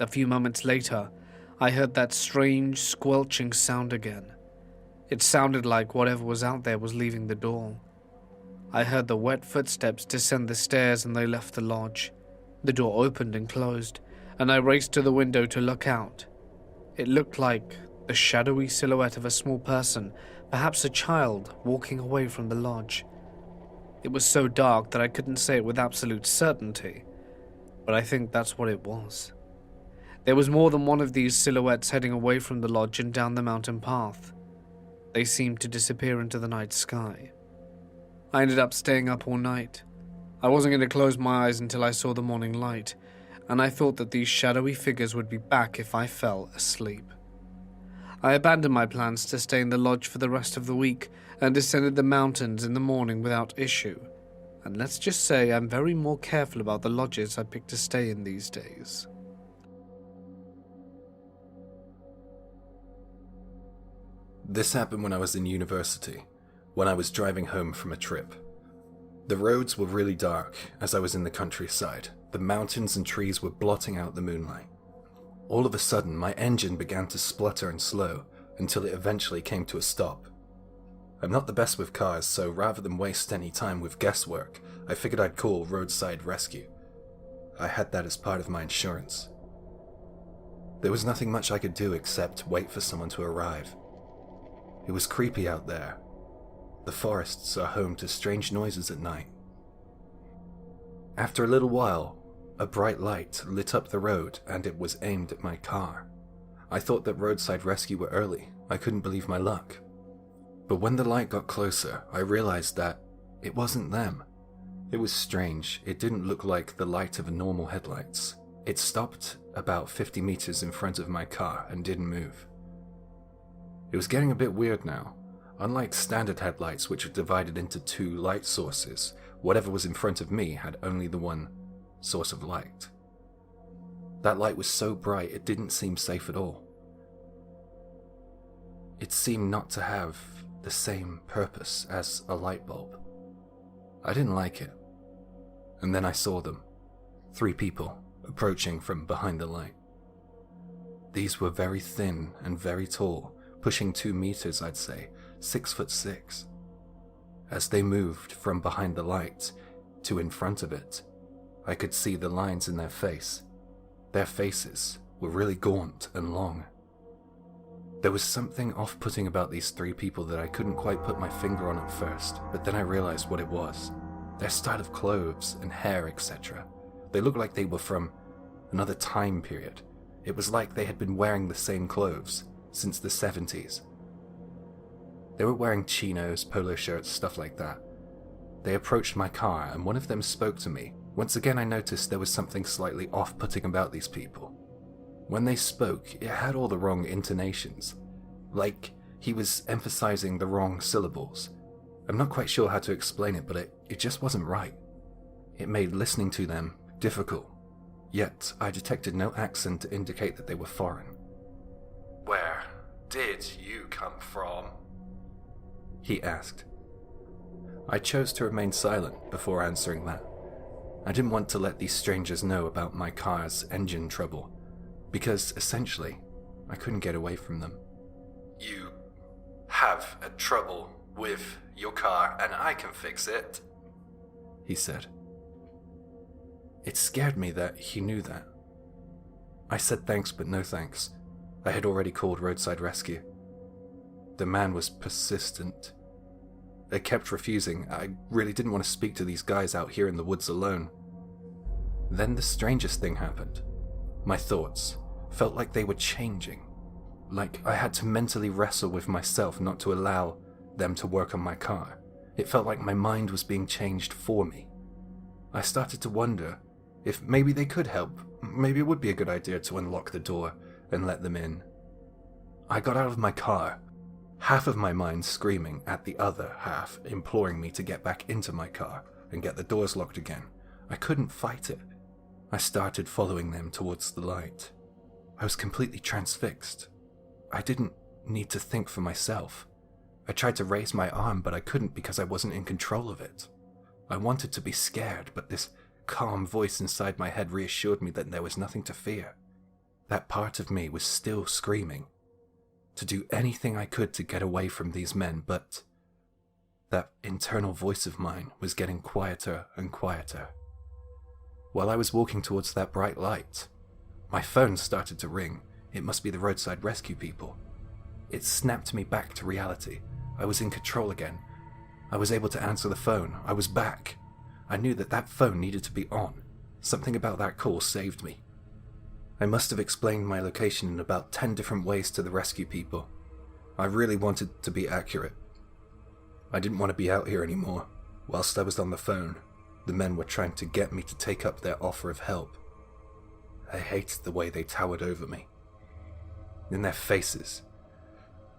A few moments later, I heard that strange, squelching sound again. It sounded like whatever was out there was leaving the door. I heard the wet footsteps descend the stairs and they left the lodge. The door opened and closed, and I raced to the window to look out. It looked like the shadowy silhouette of a small person, perhaps a child, walking away from the lodge. It was so dark that I couldn't say it with absolute certainty, but I think that's what it was. There was more than one of these silhouettes heading away from the lodge and down the mountain path. They seemed to disappear into the night sky. I ended up staying up all night. I wasn't going to close my eyes until I saw the morning light, and I thought that these shadowy figures would be back if I fell asleep. I abandoned my plans to stay in the lodge for the rest of the week and descended the mountains in the morning without issue. And let's just say I'm very more careful about the lodges I pick to stay in these days.
This happened when I was in university, when I was driving home from a trip. The roads were really dark as I was in the countryside. The mountains and trees were blotting out the moonlight. All of a sudden, my engine began to splutter and slow until it eventually came to a stop. I'm not the best with cars, so rather than waste any time with guesswork, I figured I'd call roadside rescue. I had that as part of my insurance. There was nothing much I could do except wait for someone to arrive. It was creepy out there. The forests are home to strange noises at night. After a little while, a bright light lit up the road and it was aimed at my car. I thought that roadside rescue were early. I couldn't believe my luck. But when the light got closer, I realized that it wasn't them. It was strange. It didn't look like the light of a normal headlights. It stopped about 50 meters in front of my car and didn't move. It was getting a bit weird now. Unlike standard headlights, which are divided into two light sources, whatever was in front of me had only the one source of light. That light was so bright it didn't seem safe at all. It seemed not to have the same purpose as a light bulb. I didn't like it. And then I saw them. 3 people approaching from behind the light. These were very thin and very tall, pushing 2 meters, I'd say, 6'6". As they moved from behind the light to in front of it, I could see the lines in their face. Their faces were really gaunt and long. There was something off-putting about these 3 people that I couldn't quite put my finger on at first, but then I realized what it was. Their style of clothes and hair, etc. They looked like they were from another time period. It was like they had been wearing the same clothes since the 70s. They were wearing chinos, polo shirts, stuff like that. They approached my car and one of them spoke to me. Once again I noticed there was something slightly off-putting about these people. When they spoke, it had all the wrong intonations. Like he was emphasizing the wrong syllables. I'm not quite sure how to explain it, but it just wasn't right. It made listening to them difficult. Yet I detected no accent to indicate that they were foreign. "Where did you come from?" he asked. I chose to remain silent before answering that. I didn't want to let these strangers know about my car's engine trouble, because essentially, I couldn't get away from them. "You have a trouble with your car and I can fix it," he said. It scared me that he knew that. I said thanks but no thanks. I had already called roadside rescue. The man was persistent. I kept refusing. I really didn't want to speak to these guys out here in the woods alone. Then the strangest thing happened. My thoughts felt like they were changing. Like I had to mentally wrestle with myself not to allow them to work on my car. It felt like my mind was being changed for me. I started to wonder if maybe they could help. Maybe it would be a good idea to unlock the door and let them in. I got out of my car, half of my mind screaming at the other half, imploring me to get back into my car and get the doors locked again. I couldn't fight it. I started following them towards the light. I was completely transfixed. I didn't need to think for myself. I tried to raise my arm, but I couldn't because I wasn't in control of it. I wanted to be scared, but this calm voice inside my head reassured me that there was nothing to fear. That part of me was still screaming to do anything I could to get away from these men, but That internal voice of mine was getting quieter and quieter. While I was walking towards that bright light, my phone started to ring. It must be the roadside rescue people. It snapped me back to reality. I was in control again. I was able to answer the phone. I was back. I knew that phone needed to be on. Something about that call saved me. I must have explained my location in about 10 different ways to the rescue people. I really wanted to be accurate. I didn't want to be out here anymore. Whilst I was on the phone, the men were trying to get me to take up their offer of help. I hated the way they towered over me. In their faces,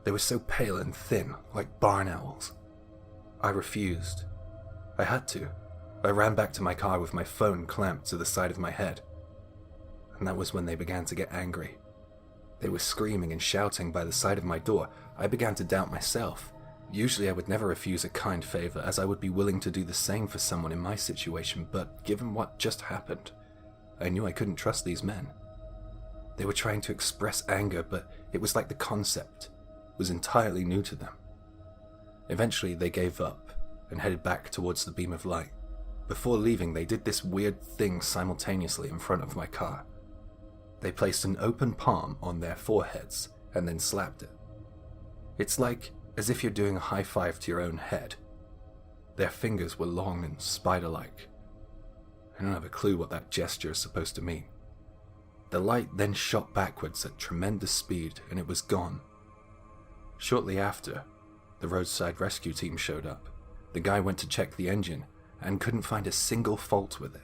they were so pale and thin, like barn owls. I refused. I had to. I ran back to my car with my phone clamped to the side of my head. And that was when they began to get angry. They were screaming and shouting by the side of my door. I began to doubt myself. Usually I would never refuse a kind favor, as I would be willing to do the same for someone in my situation, but given what just happened, I knew I couldn't trust these men. They were trying to express anger, but it was like the concept was entirely new to them. Eventually they gave up and headed back towards the beam of light. Before leaving, they did this weird thing simultaneously in front of my car. They placed an open palm on their foreheads and then slapped it. It's like as if you're doing a high five to your own head. Their fingers were long and spider-like. I don't have a clue what that gesture is supposed to mean. The light then shot backwards at tremendous speed and it was gone. Shortly after, the roadside rescue team showed up. The guy went to check the engine and couldn't find a single fault with it.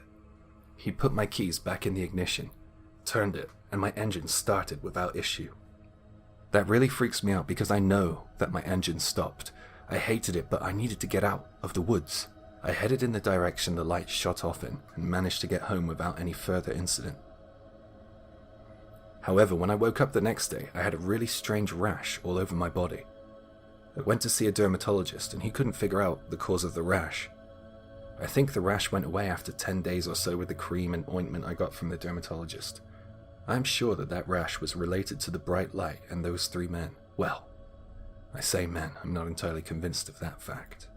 He put my keys back in the ignition, turned it, and my engine started without issue. That really freaks me out because I know that my engine stopped. I hated it, but I needed to get out of the woods. I headed in the direction the light shot off in and managed to get home without any further incident. However, when I woke up the next day, I had a really strange rash all over my body. I went to see a dermatologist and he couldn't figure out the cause of the rash. I think the rash went away after 10 days or so with the cream and ointment I got from the dermatologist. I'm sure that rash was related to the bright light and those 3 men. Well, I say men, I'm not entirely convinced of that fact.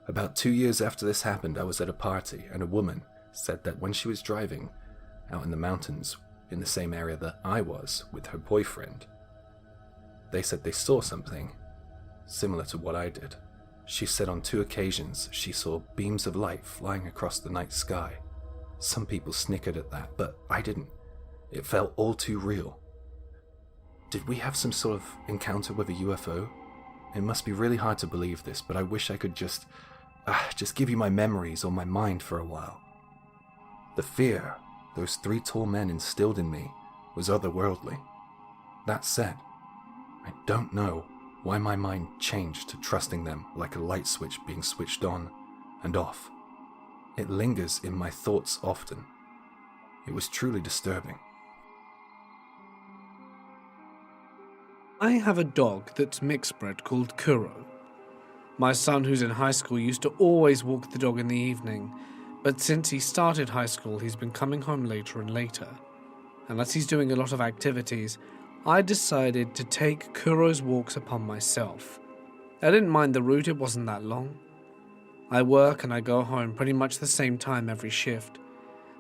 About 2 years after this happened, I was at a party and a woman said that when she was driving out in the mountains in the same area that I was with her boyfriend, they said they saw something similar to what I did. She said on 2 occasions she saw beams of light flying across the night sky. Some people snickered at that, but I didn't. It felt all too real. Did we have some sort of encounter with a UFO? It must be really hard to believe this, but I wish I could just give you my memories or my mind for a while. The fear those 3 tall men instilled in me was otherworldly. That said, I don't know why my mind changed to trusting them like a light switch being switched on and off. It lingers in my thoughts often. It was truly disturbing.
I have a dog that's mixed bred called Kuro. My son, who's in high school, used to always walk the dog in the evening, but since he started high school, he's been coming home later and later. And as he's doing a lot of activities, I decided to take Kuro's walks upon myself. I didn't mind the route, it wasn't that long. I work and I go home pretty much the same time every shift,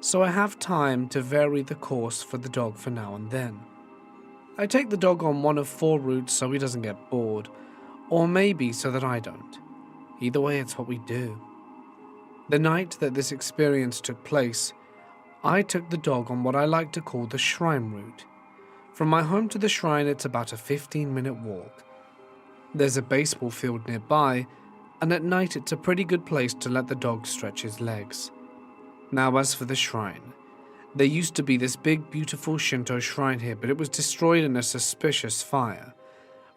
so I have time to vary the course for the dog for now and then. I take the dog on one of 4 routes so he doesn't get bored, or maybe so that I don't. Either way, it's what we do. The night that this experience took place, I took the dog on what I like to call the shrine route. From my home to the shrine, it's about a 15-minute walk. There's a baseball field nearby, and at night it's a pretty good place to let the dog stretch his legs. Now, as for the shrine, there used to be this big, beautiful Shinto shrine here, but it was destroyed in a suspicious fire.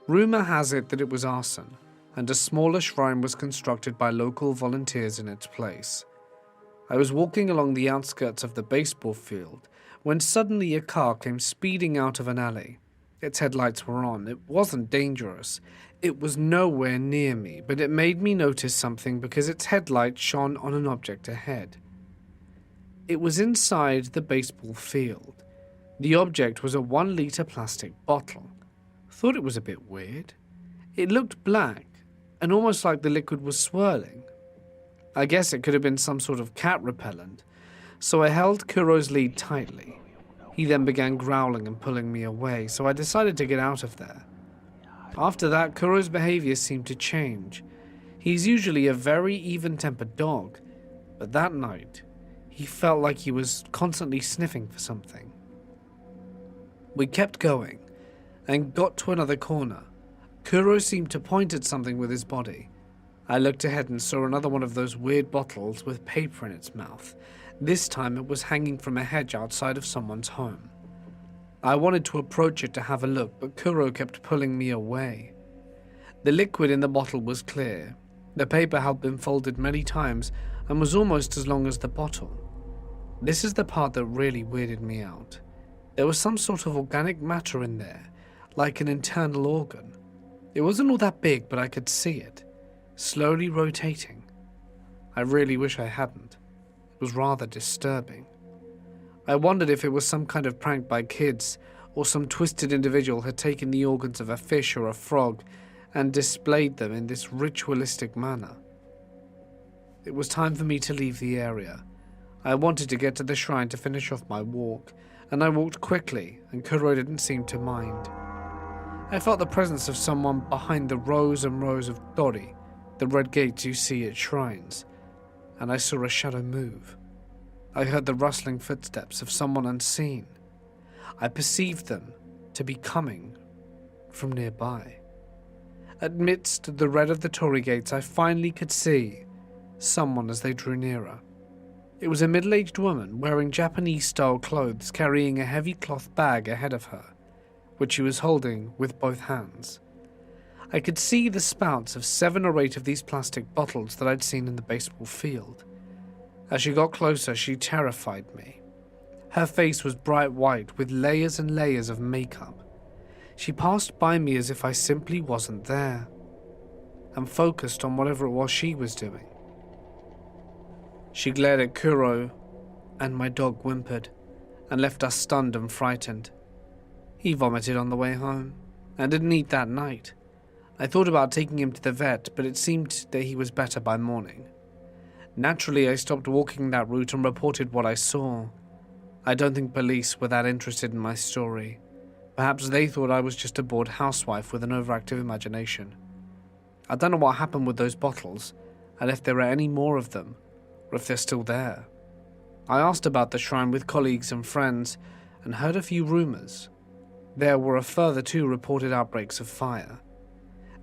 Rumor has it that it was arson, and a smaller shrine was constructed by local volunteers in its place. I was walking along the outskirts of the baseball field when suddenly a car came speeding out of an alley. Its headlights were on. It wasn't dangerous. It was nowhere near me, but it made me notice something because its headlight shone on an object ahead. It was inside the baseball field. The object was a 1-liter plastic bottle. Thought it was a bit weird. It looked black, and almost like the liquid was swirling. I guess it could have been some sort of cat repellent, so I held Kuro's lead tightly. He then began growling and pulling me away, so I decided to get out of there. After that, Kuro's behavior seemed to change. He's usually a very even-tempered dog, but that night, he felt like he was constantly sniffing for something. We kept going, and got to another corner. Kuro seemed to point at something with his body. I looked ahead and saw another one of those weird bottles with paper in its mouth. This time it was hanging from a hedge outside of someone's home. I wanted to approach it to have a look, but Kuro kept pulling me away. The liquid in the bottle was clear. The paper had been folded many times and was almost as long as the bottle. This is the part that really weirded me out. There was some sort of organic matter in there, like an internal organ. It wasn't all that big, but I could see it, slowly rotating. I really wish I hadn't. It was rather disturbing. I wondered if it was some kind of prank by kids, or some twisted individual had taken the organs of a fish or a frog and displayed them in this ritualistic manner. It was time for me to leave the area. I wanted to get to the shrine to finish off my walk, and I walked quickly, and Kuro didn't seem to mind. I felt the presence of someone behind the rows and rows of tori, the red gates you see at shrines, and I saw a shadow move. I heard the rustling footsteps of someone unseen. I perceived them to be coming from nearby. Amidst the red of the tori gates, I finally could see someone as they drew nearer. It was a middle-aged woman wearing Japanese-style clothes, carrying a heavy cloth bag ahead of her, which she was holding with both hands. I could see the spouts of 7 or 8 of these plastic bottles that I'd seen in the baseball field. As she got closer, she terrified me. Her face was bright white with layers and layers of makeup. She passed by me as if I simply wasn't there, and focused on whatever it was she was doing. She glared at Kuro, and my dog whimpered, and left us stunned and frightened. He vomited on the way home, and didn't eat that night. I thought about taking him to the vet, but it seemed that he was better by morning. Naturally, I stopped walking that route and reported what I saw. I don't think police were that interested in my story. Perhaps they thought I was just a bored housewife with an overactive imagination. I don't know what happened with those bottles, and if there are any more of them, or if they're still there. I asked about the shrine with colleagues and friends, and heard a few rumors. There were a further 2 reported outbreaks of fire.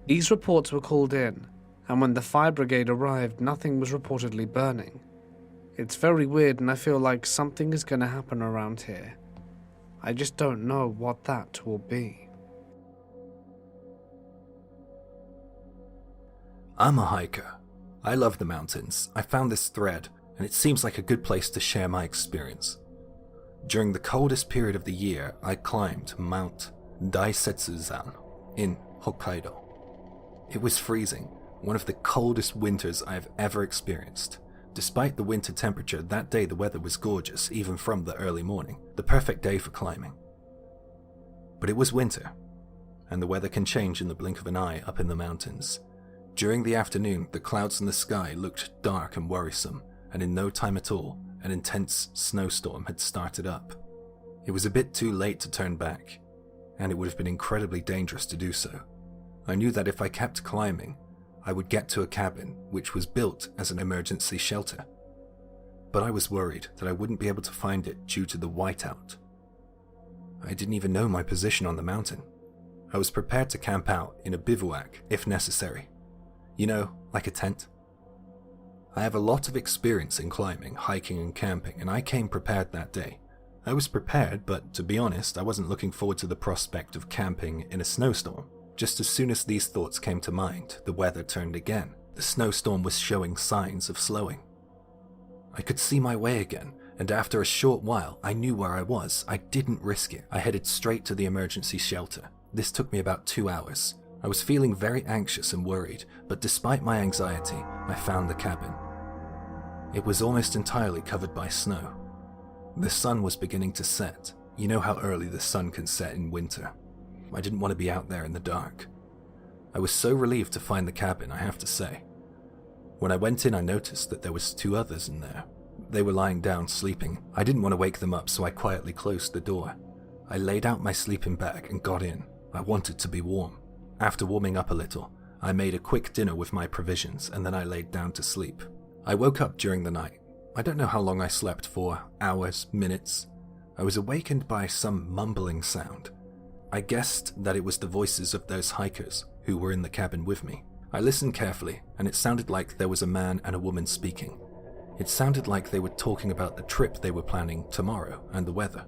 These reports were called in, and when the fire brigade arrived, nothing was reportedly burning. It's very weird, and I feel like something is going to happen around here. I just don't know what that will be.
I'm a hiker. I love the mountains. I found this thread, and it seems like a good place to share my experience. During the coldest period of the year, I climbed Mount Daisetsuzan in Hokkaido. It was freezing, one of the coldest winters I have ever experienced. Despite the winter temperature, that day the weather was gorgeous, even from the early morning, the perfect day for climbing. But it was winter, and the weather can change in the blink of an eye up in the mountains. During the afternoon, the clouds in the sky looked dark and worrisome, and in no time at all, an intense snowstorm had started up. It was a bit too late to turn back, and it would have been incredibly dangerous to do so. I knew that if I kept climbing, I would get to a cabin which was built as an emergency shelter. But I was worried that I wouldn't be able to find it due to the whiteout. I didn't even know my position on the mountain. I was prepared to camp out in a bivouac if necessary. You know, like a tent. I have a lot of experience in climbing, hiking and camping, and I came prepared that day. I was prepared, but to be honest, I wasn't looking forward to the prospect of camping in a snowstorm. Just as soon as these thoughts came to mind, the weather turned again. The snowstorm was showing signs of slowing. I could see my way again, and after a short while, I knew where I was. I didn't risk it. I headed straight to the emergency shelter. This took me about 2 hours. I was feeling very anxious and worried, but despite my anxiety, I found the cabin. It was almost entirely covered by snow. The sun was beginning to set. You know how early the sun can set in winter. I didn't want to be out there in the dark. I was so relieved to find the cabin, I have to say. When I went in, I noticed that there was 2 others in there. They were lying down, sleeping. I didn't want to wake them up, so I quietly closed the door. I laid out my sleeping bag and got in. I wanted to be warm. After warming up a little, I made a quick dinner with my provisions, and then I laid down to sleep. I woke up during the night. I don't know how long I slept for, hours, minutes. I was awakened by some mumbling sound. I guessed that it was the voices of those hikers who were in the cabin with me. I listened carefully, and it sounded like there was a man and a woman speaking. It sounded like they were talking about the trip they were planning tomorrow and the weather.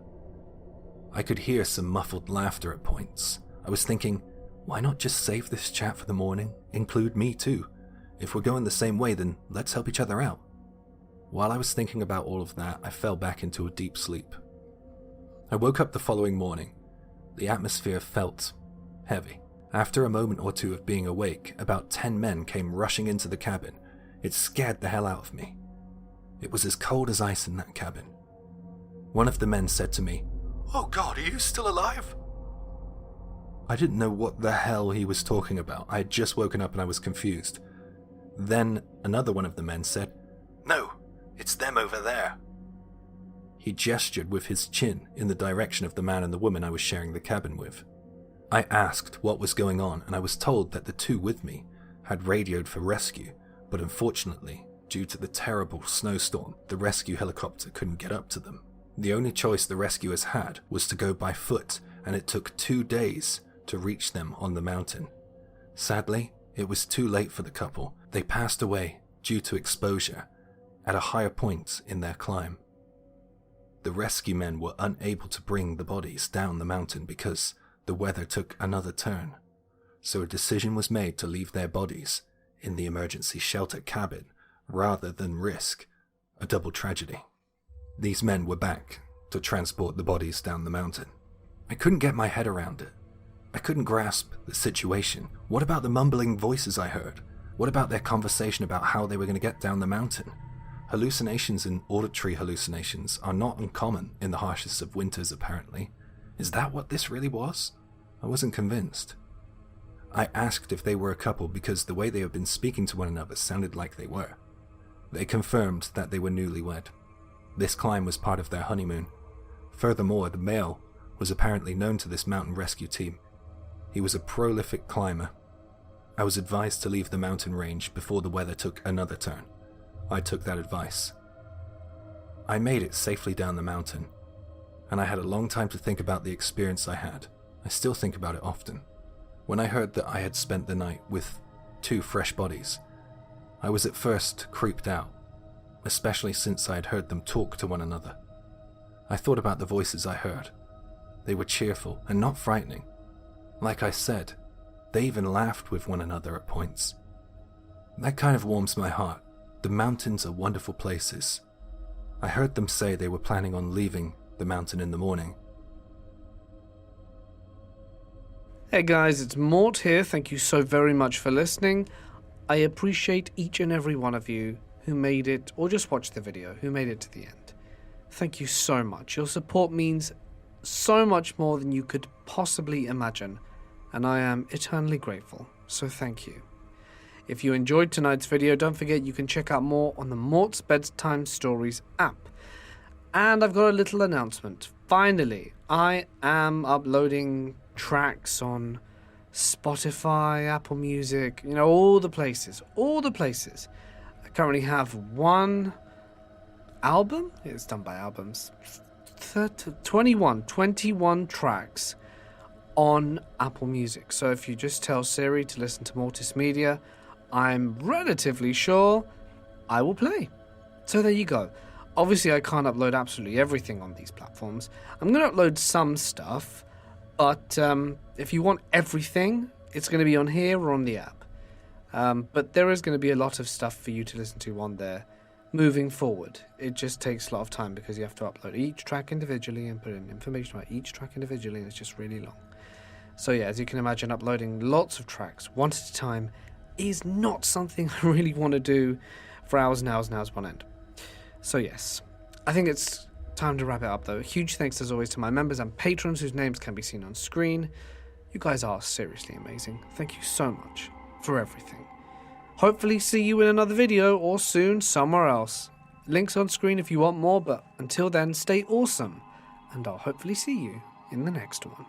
I could hear some muffled laughter at points. I was thinking, why not just save this chat for the morning? Include me too. If we're going the same way, then let's help each other out. While I was thinking about all of that, I fell back into a deep sleep. I woke up the following morning. The atmosphere felt heavy. After a moment or two of being awake, about 10 men came rushing into the cabin. It scared the hell out of me. It was as cold as ice in that cabin. One of the men said to me, "Oh God, are you still alive?" I didn't know what the hell he was talking about. I had just woken up and I was confused. Then another one of the men said, "No, it's them over there." He gestured with his chin in the direction of the man and the woman I was sharing the cabin with. I asked what was going on, and I was told that the 2 with me had radioed for rescue, but unfortunately, due to the terrible snowstorm, the rescue helicopter couldn't get up to them. The only choice the rescuers had was to go by foot, and it took 2 days to reach them on the mountain. Sadly, it was too late for the couple. They passed away due to exposure at a higher point in their climb. The rescue men were unable to bring the bodies down the mountain because the weather took another turn, so a decision was made to leave their bodies in the emergency shelter cabin rather than risk a double tragedy. These men were back to transport the bodies down the mountain. I couldn't get my head around it. I couldn't grasp the situation. What about the mumbling voices I heard? What about their conversation about how they were going to get down the mountain? Hallucinations and auditory hallucinations are not uncommon in the harshest of winters, apparently. Is that what this really was? I wasn't convinced. I asked if they were a couple because the way they had been speaking to one another sounded like they were. They confirmed that they were newlywed. This climb was part of their honeymoon. Furthermore, the male was apparently known to this mountain rescue team. He was a prolific climber. I was advised to leave the mountain range before the weather took another turn. I took that advice. I made it safely down the mountain, and I had a long time to think about the experience I had. I still think about it often. When I heard that I had spent the night with 2 fresh bodies, I was at first creeped out, especially since I had heard them talk to one another. I thought about the voices I heard. They were cheerful and not frightening. Like I said, they even laughed with one another at points. That kind of warms my heart. The mountains are wonderful places. I heard them say they were planning on leaving the mountain in the morning.
Hey guys, it's Mort here. Thank you so very much for listening. I appreciate each and every one of you who made it, or just watched the video, who made it to the end. Thank you so much. Your support means so much more than you could possibly imagine, and I am eternally grateful, so thank you. If you enjoyed tonight's video, don't forget you can check out more on the Mort's Bedtime Stories app. And I've got a little announcement. Finally, I am uploading tracks on Spotify, Apple Music, all the places. I currently have 1 album. It's done by albums. 21 tracks on Apple Music. So if you just tell Siri to listen to Mortis Media, I'm relatively sure I will play. So there you go. Obviously, I can't upload absolutely everything on these platforms. I'm going to upload some stuff, but if you want everything, it's going to be on here or on the app. But there is going to be a lot of stuff for you to listen to on there moving forward. It just takes a lot of time because you have to upload each track individually and put in information about each track individually, and it's just really long. So yeah, as you can imagine, uploading lots of tracks one at a time is not something I really want to do for hours and hours and hours on end. So yes, I think it's time to wrap it up though. Huge thanks as always to my members and patrons whose names can be seen on screen. You guys are seriously amazing. Thank you so much for everything. Hopefully see you in another video or soon somewhere else. Links on screen if you want more, but until then, stay awesome, and I'll hopefully see you in the next one.